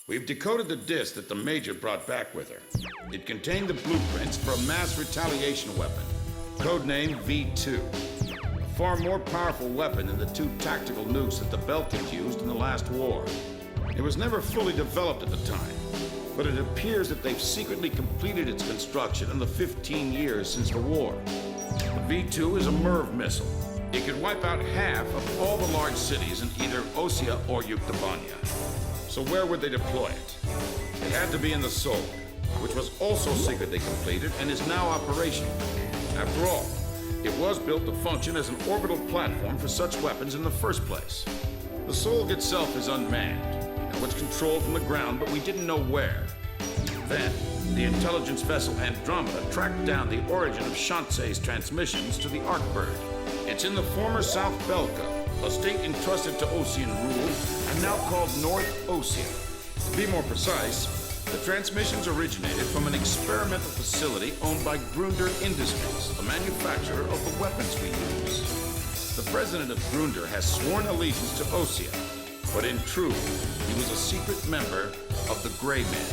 We've decoded the disc that the Major brought back with her. It contained the blueprints for a mass retaliation weapon, codenamed V2. A far more powerful weapon than the two tactical nukes that the Belkans used in the last war. It was never fully developed at the time, but it appears that they've secretly completed its construction in the 15 years since the war. The V2 is a MIRV missile. It could wipe out half of all the large cities in either Osea or Yuktabanya. So where would they deploy it? It had to be in the Sol, which was also secretly completed and is now operational. After all, it was built to function as an orbital platform for such weapons in the first place. The Sol itself is unmanned. Now it's controlled from the ground, but we didn't know where. Then, the intelligence vessel Andromeda tracked down the origin of Shantzei's transmissions to the Arkbird. It's in the former South Belka, a state entrusted to Osean rule and now called North Osea. To be more precise, the transmissions originated from an experimental facility owned by Grunder Industries, the manufacturer of the weapons we use. The president of Grunder has sworn allegiance to Osea, but in truth, he was a secret member of the Gray Men.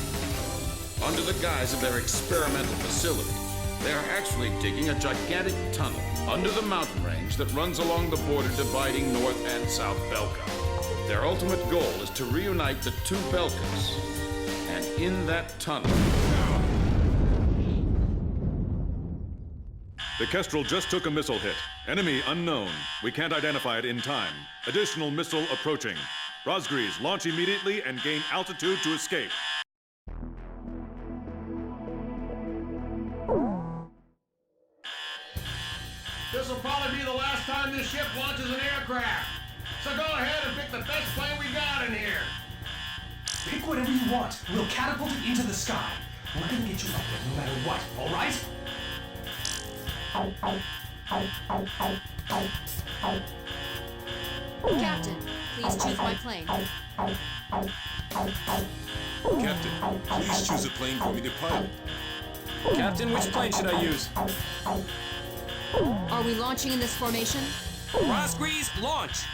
Under the guise of their experimental facility, they are actually digging a gigantic tunnel under the mountain range that runs along the border dividing North and South Belka. Their ultimate goal is to reunite the two Belkas. And in that tunnel... The Kestrel just took a missile hit. Enemy unknown. We can't identify it in time. Additional missile approaching. Razgriz, launch immediately and gain altitude to escape. This will probably be the last time this ship launches an aircraft. So go ahead and pick the best plane we got in here. Pick whatever you want. We'll catapult it into the sky. We're gonna get you up there no matter what, all right? Captain, please choose my plane. Captain, please choose a plane for me to pilot. Captain, which plane should I use? Are we launching in this formation? Razgriz, launch!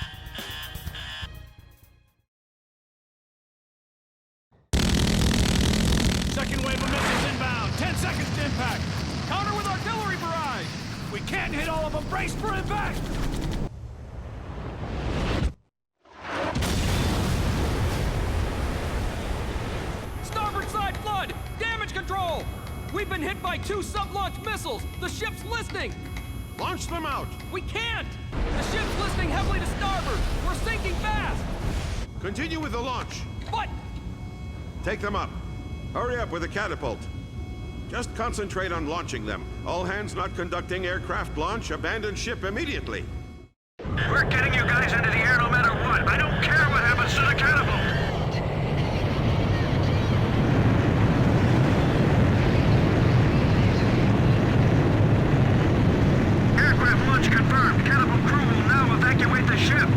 Second wave of missiles inbound. 10 seconds to impact. Counter with artillery barrage. We can't hit all of them. Brace for impact. Starboard side flood. Damage control. We've been hit by 2 sub-launch missiles. The ship's listing. Launch them out. We can't. The ship's listing heavily to starboard. We're sinking fast. Continue with the launch. But Take them up. Hurry up with the catapult. Just concentrate on launching them. All hands not conducting aircraft launch, abandon ship immediately. We're getting you guys into the air no matter what. I don't care what happens to the catapult. Aircraft launch confirmed. Catapult crew will now evacuate the ship.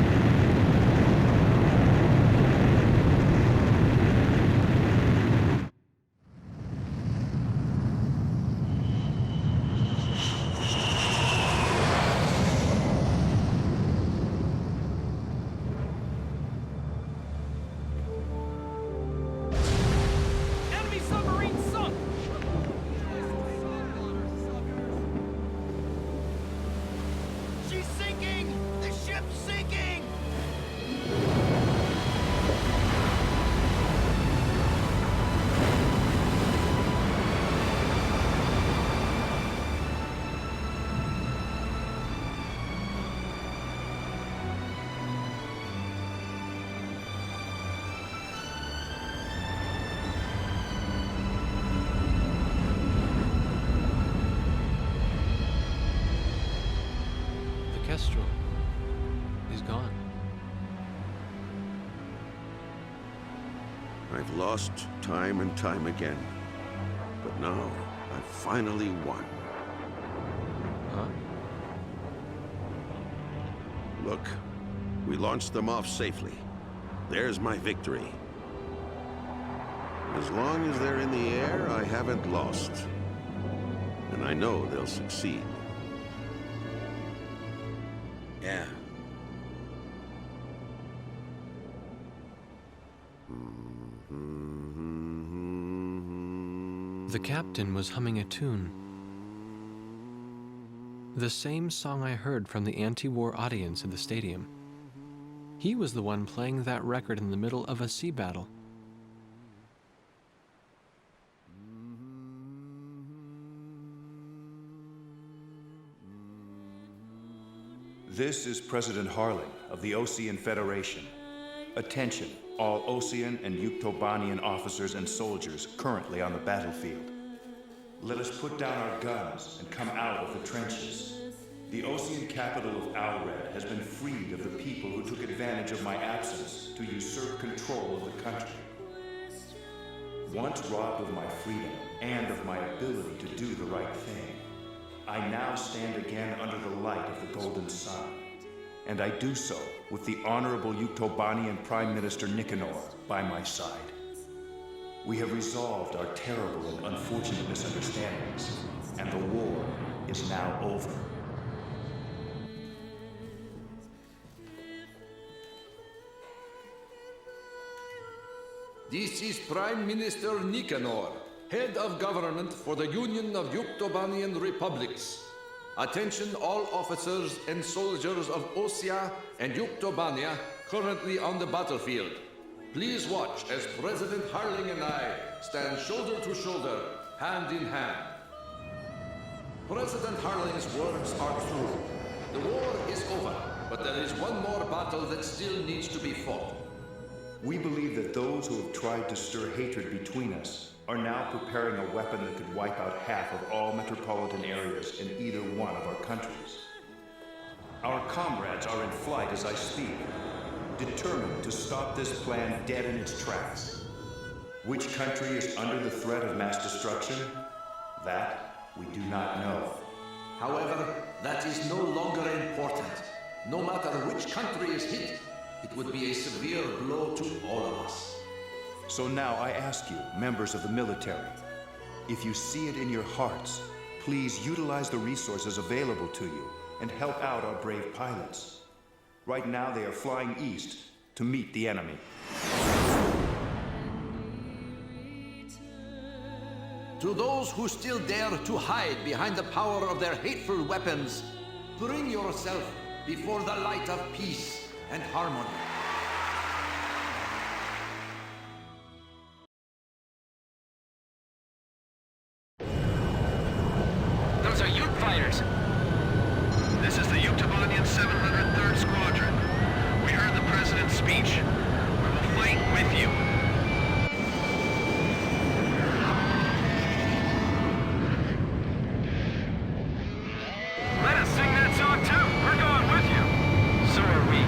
enemy submarine sunk. She's sinking. The ship's sinking. The Kestrel is gone. I've lost time and time again. But now, I've finally won. Huh? Look, we launched them off safely. There's my victory. As long as they're in the air, I haven't lost. And I know they'll succeed. Yeah. Mm-hmm. The captain was humming a tune. The same song I heard from the anti-war audience in the stadium. He was the one playing that record in the middle of a sea battle. This is President Harling of the Osean Federation. Attention, all Osean and Yuktobanian officers and soldiers currently on the battlefield. Let us put down our guns and come out of the trenches. The Osean capital of Alred has been freed of the people who took advantage of my absence to usurp control of the country. Once robbed of my freedom and of my ability to do the right thing, I now stand again under the light of the golden sun. And I do so with the Honorable Yuktobanian Prime Minister Nicanor by my side. We have resolved our terrible and unfortunate misunderstandings, and the war is now over. This is Prime Minister Nicanor, Head of Government for the Union of Yuktobanian Republics. Attention all officers and soldiers of Osea and Yuktobania currently on the battlefield. Please watch as President Harling and I stand shoulder to shoulder, hand in hand. President Harling's words are true. The war is over, but there is one more battle that still needs to be fought. We believe that those who have tried to stir hatred between us are now preparing a weapon that could wipe out half of all metropolitan areas in either one of our countries. Our comrades are in flight as I speak, determined to stop this plan dead in its tracks. Which country is under the threat of mass destruction? That we do not know. However, that is no longer important. No matter which country is hit, it would be a severe blow to all of us. So now I ask you, members of the military, if you see it in your hearts, please utilize the resources available to you and help out our brave pilots. Right now they are flying east to meet the enemy. To those who still dare to hide behind the power of their hateful weapons, bring yourself before the light of peace and harmony. Those are Ute fighters. This is the Yuktobanian 703rd Squadron. We heard the President's speech. We will fight with you. Let us sing that song too. We're going with you. So are we.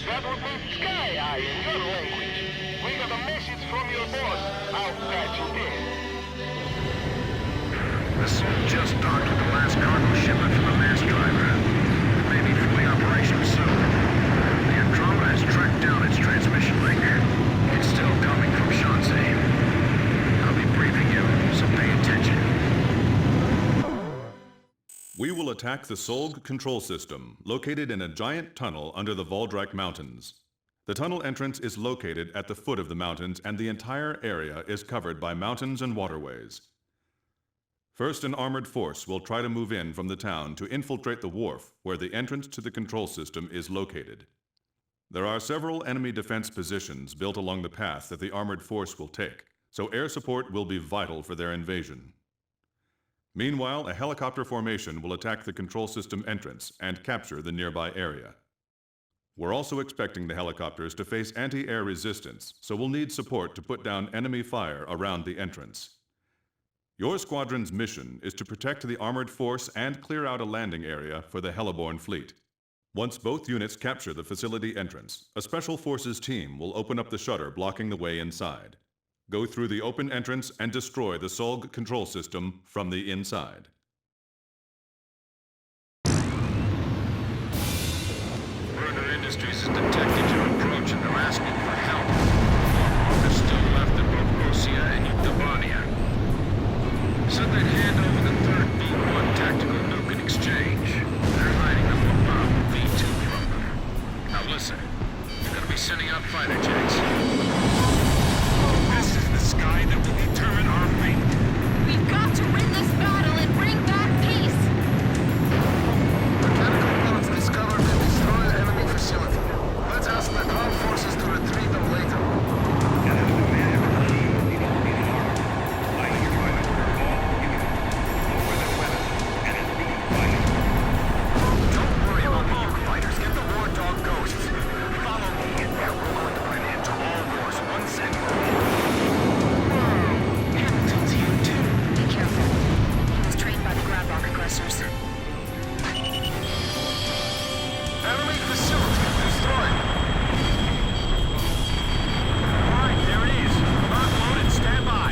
That would be Sky Eye in your language. We got a message from your boss. I'll patch it in. The Assault just docked with the last cargo shipment from the mass driver. It may be fully operational soon. The Andromeda has tracked down its transmission link. It's still coming from Shanxi. I'll be briefing you, so pay attention. We will attack the Solg control system, located in a giant tunnel under the Voldrak Mountains. The tunnel entrance is located at the foot of the mountains, and the entire area is covered by mountains and waterways. First, an armored force will try to move in from the town to infiltrate the wharf, where the entrance to the control system is located. There are several enemy defense positions built along the path that the armored force will take, so air support will be vital for their invasion. Meanwhile, a helicopter formation will attack the control system entrance and capture the nearby area. We're also expecting the helicopters to face anti-air resistance, so we'll need support to put down enemy fire around the entrance. Your squadron's mission is to protect the armored force and clear out a landing area for the Heliborn fleet. Once both units capture the facility entrance, a Special Forces team will open up the shutter blocking the way inside. Go through the open entrance and destroy the SOLG control system from the inside. Bruder Industries has detected your approach and they're asking for help. They're still left in both Osea and Yuktobania. Said they'd hand over the third B-1 tactical nuke in exchange. They're hiding a more powerful V-2 from them. Now listen, you're gonna be sending out fighter jets. This is the sky that will determine our fate. We've got to win this battle and bring back peace! Mechanical boats discovered and destroyed the enemy facility. Let's ask the ground forces to retrieve them later. Don't worry about the Nuke fighters. Get the war dog ghosts. Follow me, and we're going to put an end to all wars once and for all. Hamilton's here too. Be careful. He was trained by the ground rock aggressors. Enemy facility destroyed. Alright, there it is. Lock, load, and stand by.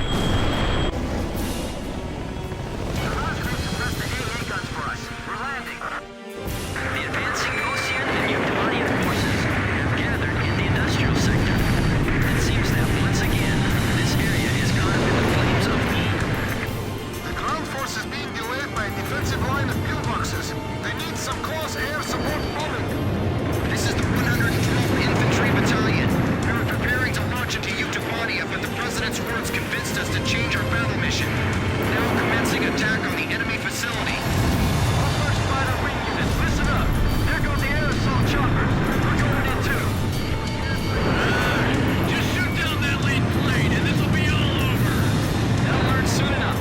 The Razgriz suppressed the AA guns for us. We're landing. The advancing Ocean and Yuktobanian forces have gathered in the industrial sector. It seems that once again, this area is caught in the flames of heat. The ground force is being delayed by a defensive line of pillboxes. They need some close air support bombing. This is the 112th Infantry Battalion. We were preparing to launch into Yuktobania, but the President's words convinced us to change our battle mission. Now commencing attack on the enemy facility. All first fighter wing units, listen up. There go the air assault choppers. We're going in too. Just shoot down that lead plane and this'll be all over. They'll learn soon enough.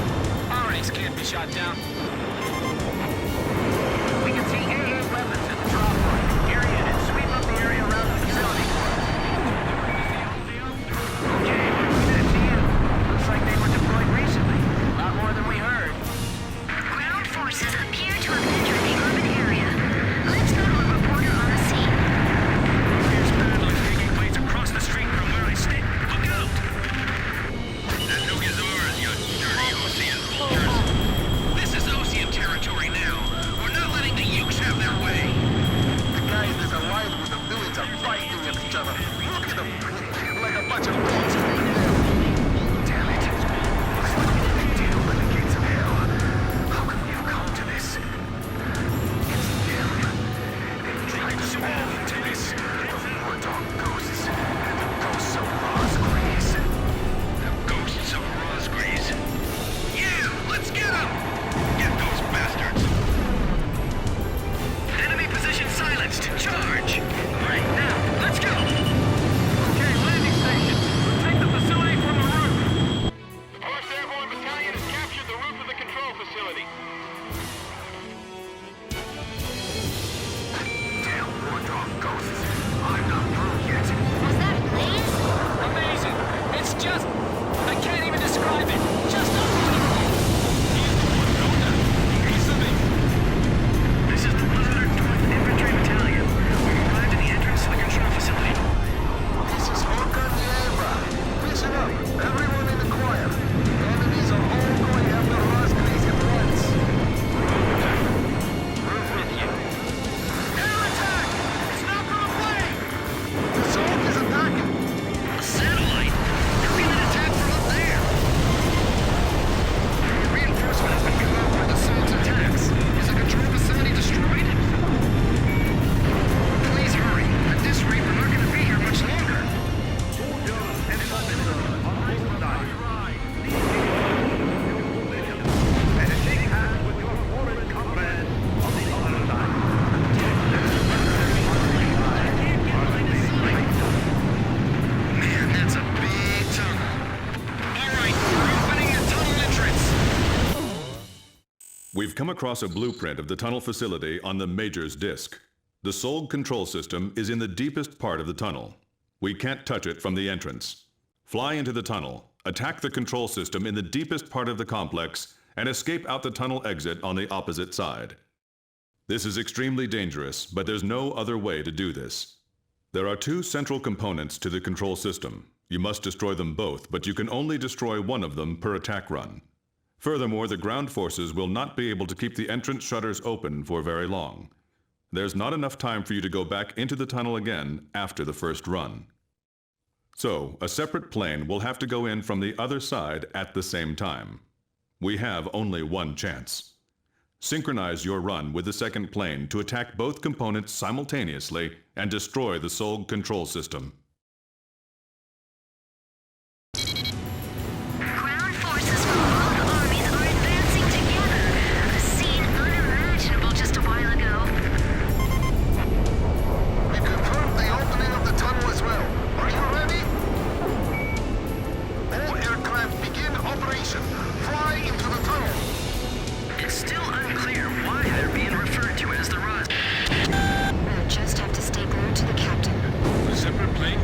Our ranks can't be shot down. We can see AA weapons at the drop point. Gear units, sweep up the area around the facility for us. Okay, units in. Looks like they were deployed recently. A lot more than we heard. Ground forces appear to have entered the urban area. Let's go to a reporter on the scene. Fierce battle is taking place across the street from where I stand. Look out! That nuke is ours, you dirty Osean vultures. This is Osean territory now. We're not letting the Ukes have their way. The guys that are aligned with the village are fighting at each other. Look at them. Like a bunch of dogs. Damn it. Looks like a big deal at the gates of hell. How could we have come to this? It's them. They dragged us all into this. The war dog ghosts. The ghosts of Razgriz. The ghosts of Razgriz. Yeah, let's get them! Get those bastards! Enemy position silenced. Charge! Right now, let's go! Okay, landing station. Take the facility from the roof. The 1st Airborne Battalion has captured the roof of the control facility. Damn war dog ghosts. I'm not through yet. Was that Blaze? Amazing! It's just... I can't even describe it. Just unbelievable! This is the 112th Infantry Battalion. We've arrived at the entrance to the control facility. This is Orca Niebra. Listen up, everyone in the choir. The enemies are all going after Razgriz at once. We're with you. Air attack! It's not gonna play! The Zolk is attacking. A satellite! How can it attack from up there? Reinforcement has been cut off by the Zolk's attacks. Is the control facility destroyed? Please hurry. At this rate, we're not going to be here much longer. Man, that's a big tunnel. All right, we're opening the tunnel entrance. We've come across a blueprint of the tunnel facility on the Major's disk. The Solg control system is in the deepest part of the tunnel. We can't touch it from the entrance. Fly into the tunnel, attack the control system in the deepest part of the complex, and escape out the tunnel exit on the opposite side. This is extremely dangerous, but there's no other way to do this. There are two central components to the control system. You must destroy them both, but you can only destroy one of them per attack run. Furthermore, the ground forces will not be able to keep the entrance shutters open for very long. There's not enough time for you to go back into the tunnel again after the first run. So, a separate plane will have to go in from the other side at the same time. We have only one chance. Synchronize your run with the second plane to attack both components simultaneously and destroy the Solg control system. Ground forces from both armies are advancing together. A scene unimaginable just a while ago. We confirmed the opening of the tunnel as well. Are you ready? All aircraft begin operation. Fly into the tunnel. It's still unclear why they're being referred to as the Razgriz. We'll just have to stay glued to the captain. A separate plane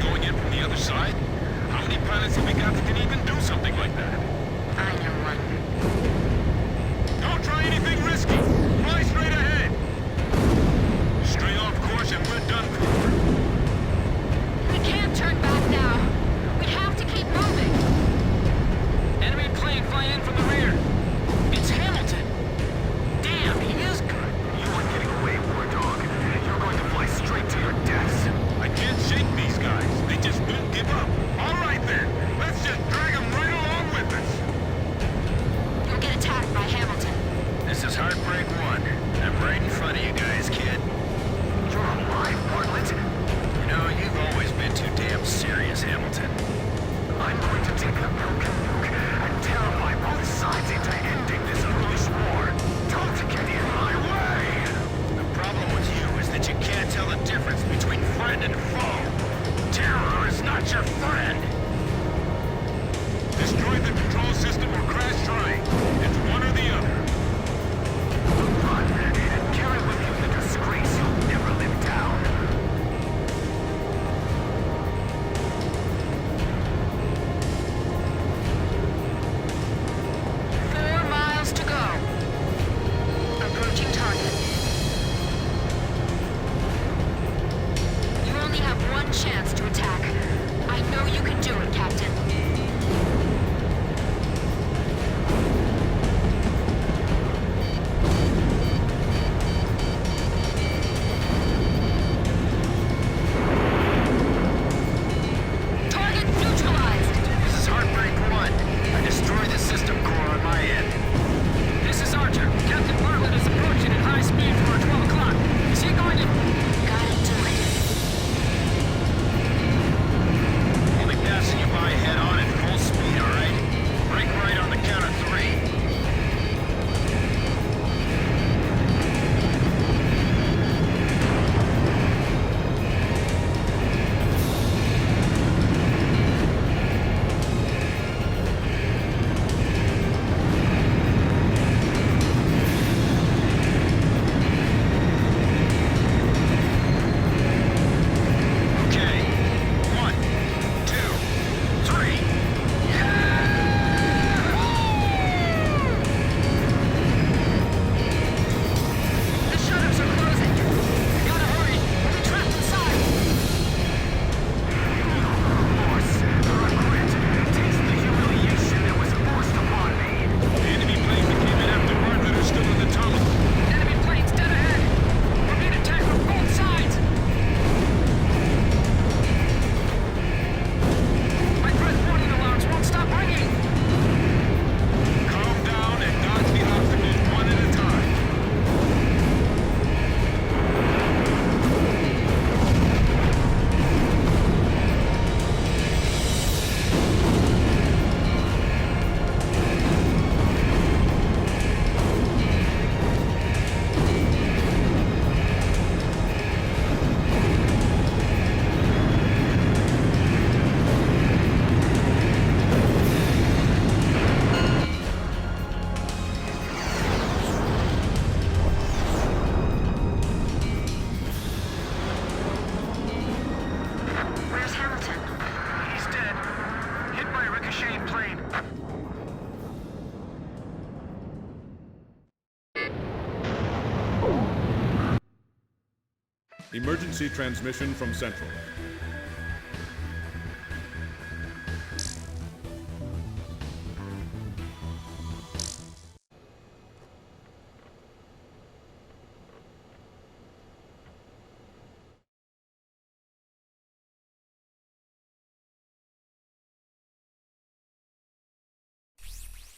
Emergency transmission from Central.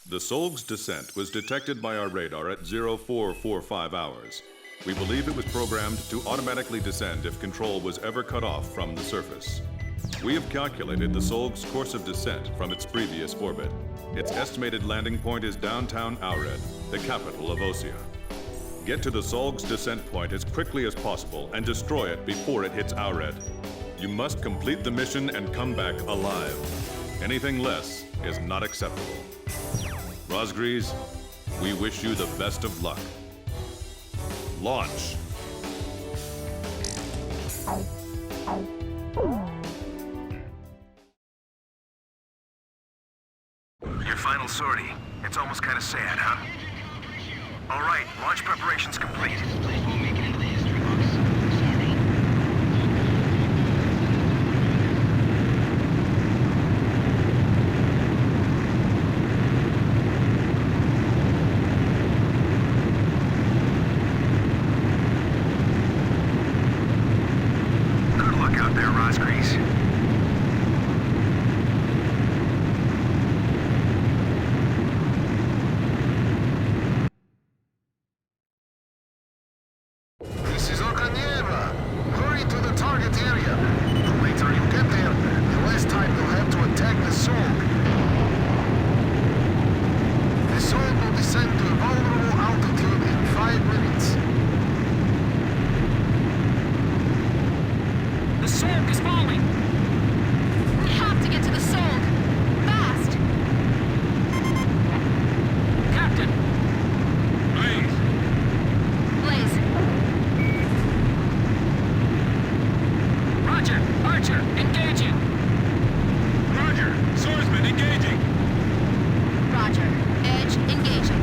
The Solg's descent was detected by our radar at 0445 hours. We believe it was programmed to automatically descend if control was ever cut off from the surface. We have calculated the Solg's course of descent from its previous orbit. Its estimated landing point is downtown Aured, the capital of Osea. Get to the Solg's descent point as quickly as possible and destroy it before it hits Aured. You must complete the mission and come back alive. Anything less is not acceptable. Razgriz, we wish you the best of luck. Launch. Your final sortie. It's almost kind of sad, huh? All right, launch preparations complete. Good luck out there, Razgriz. This is Okanieva. Hurry to the target area. The later you get there, the less time you'll have to attack the Solg. The Solg will descend to a vulnerable altitude in 5 minutes. The Solg is falling! We have to get to the Solg! Fast! Captain! Blaze! Blaze! Roger! Archer, engaging! Roger! Swordsman engaging! Roger. Edge, engaging.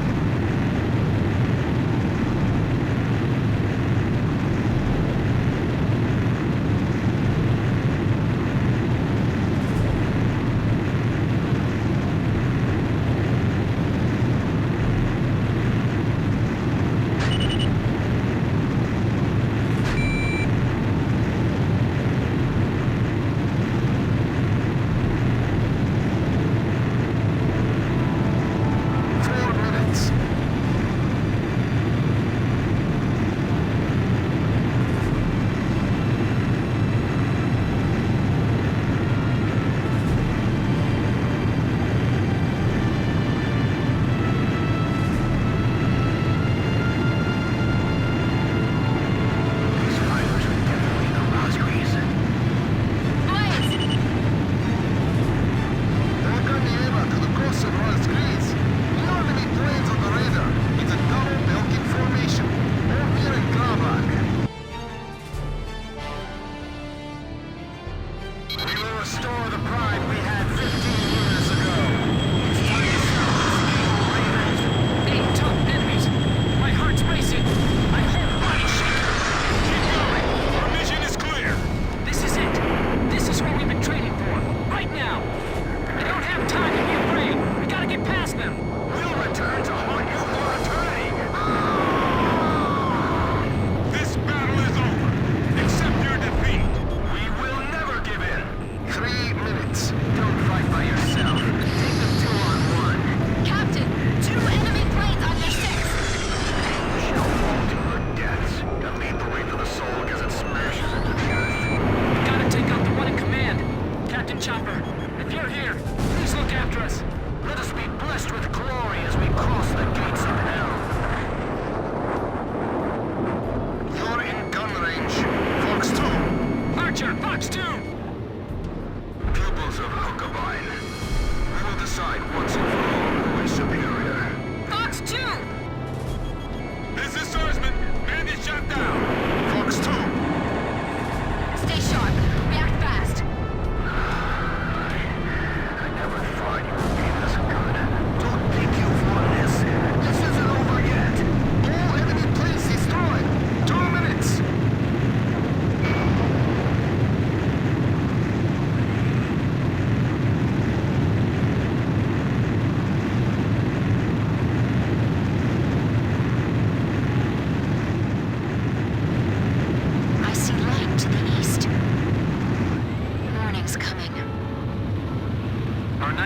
Restore the pride we had 15 years ago. It's time to stop. Being tough enemies. My heart's racing. My whole body's shaking. Keep going! Our mission is clear! This is it. This is what we've been training for. Right now. I don't have time to be afraid. We gotta get past them. We'll return to haunt you for eternity. This battle is over! Accept your defeat! We will never give in. 3 minutes. Don't fight by yourself.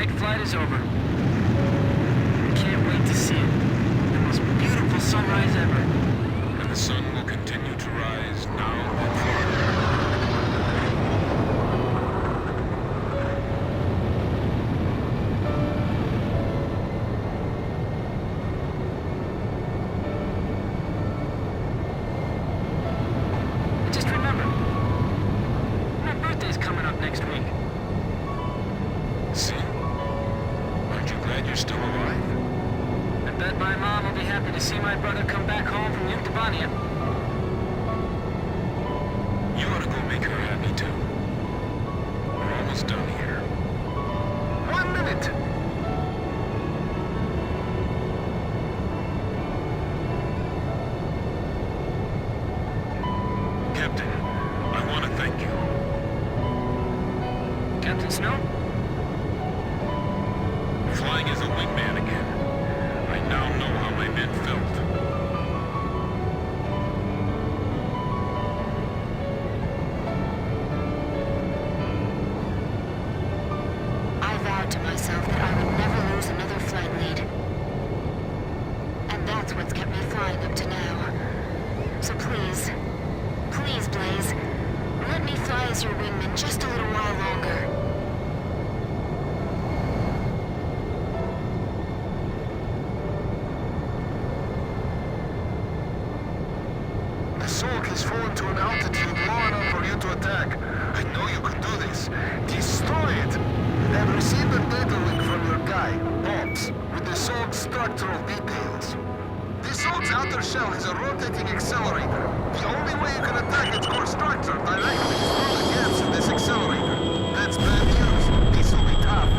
night flight is over. I can't wait to see it. The most beautiful sunrise ever. And the sun will continue to rise now and forever. Just remember, my birthday's coming up next week. See? Aren't you glad you're still alive? I bet my mom will be happy to see my brother come back home from Yuktobania. You ought to go make her happy too. We're almost done here. 1 minute! Captain, I want to thank you. Captain Snow? Flying as a wingman again. I now know how my men felt. I vowed to myself that I would never lose another flight lead. And that's what's kept me flying up to now. So please, please, Blaze, let me fly as your wingman just a little while longer. The Sulk has fallen to an altitude low enough for you to attack. I know you can do this. Destroy it! I've received a data link from your guy, Bobs, with the Sulk's structural details. The Sulk's outer shell has a rotating accelerator. The only way you can attack its core structure directly is through the gaps in this accelerator. That's bad news. This will be tough.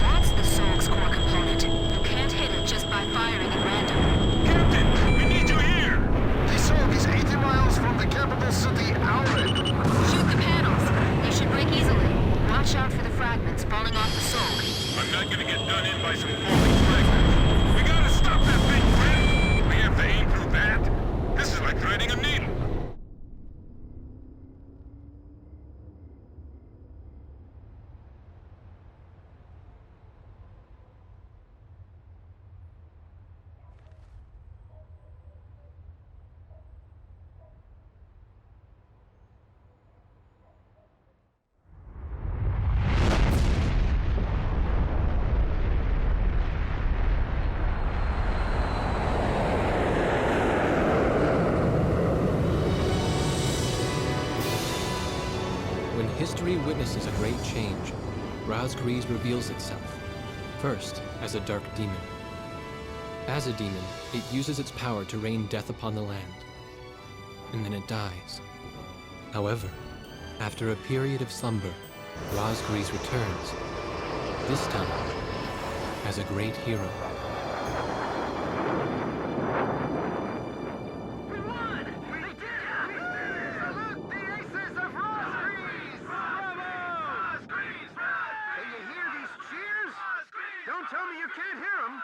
That's the Sulk's core component. You can't hit it just by firing at random. Captain, we need you here! The Sulk is 80 miles from the capital city, Aurid. Shoot the panels. They should break easily. Watch out for the fragments falling off the Sulk. I'm not gonna get done in by some falling fragments. We gotta stop that thing, friend! We have to aim through that? This is like threading a needle. When history witnesses a great change, Razgriz reveals itself, first as a dark demon. As a demon, it uses its power to rain death upon the land, and then it dies. However, after a period of slumber, Razgriz returns, this time as a great hero. We won! We did it! Salute the ACES of Razgriz! Bravo! Razgriz! Can you hear these cheers? Don't tell me you can't hear them!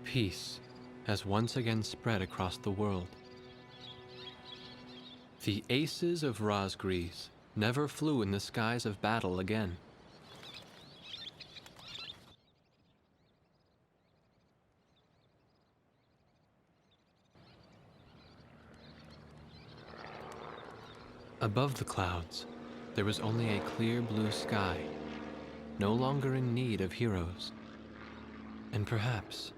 Peace has once again spread across the world. The ACES of Razgriz never flew in the skies of battle again. Above the clouds, there was only a clear blue sky, no longer in need of heroes. And perhaps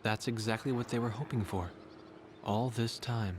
that's exactly what they were hoping for all this time.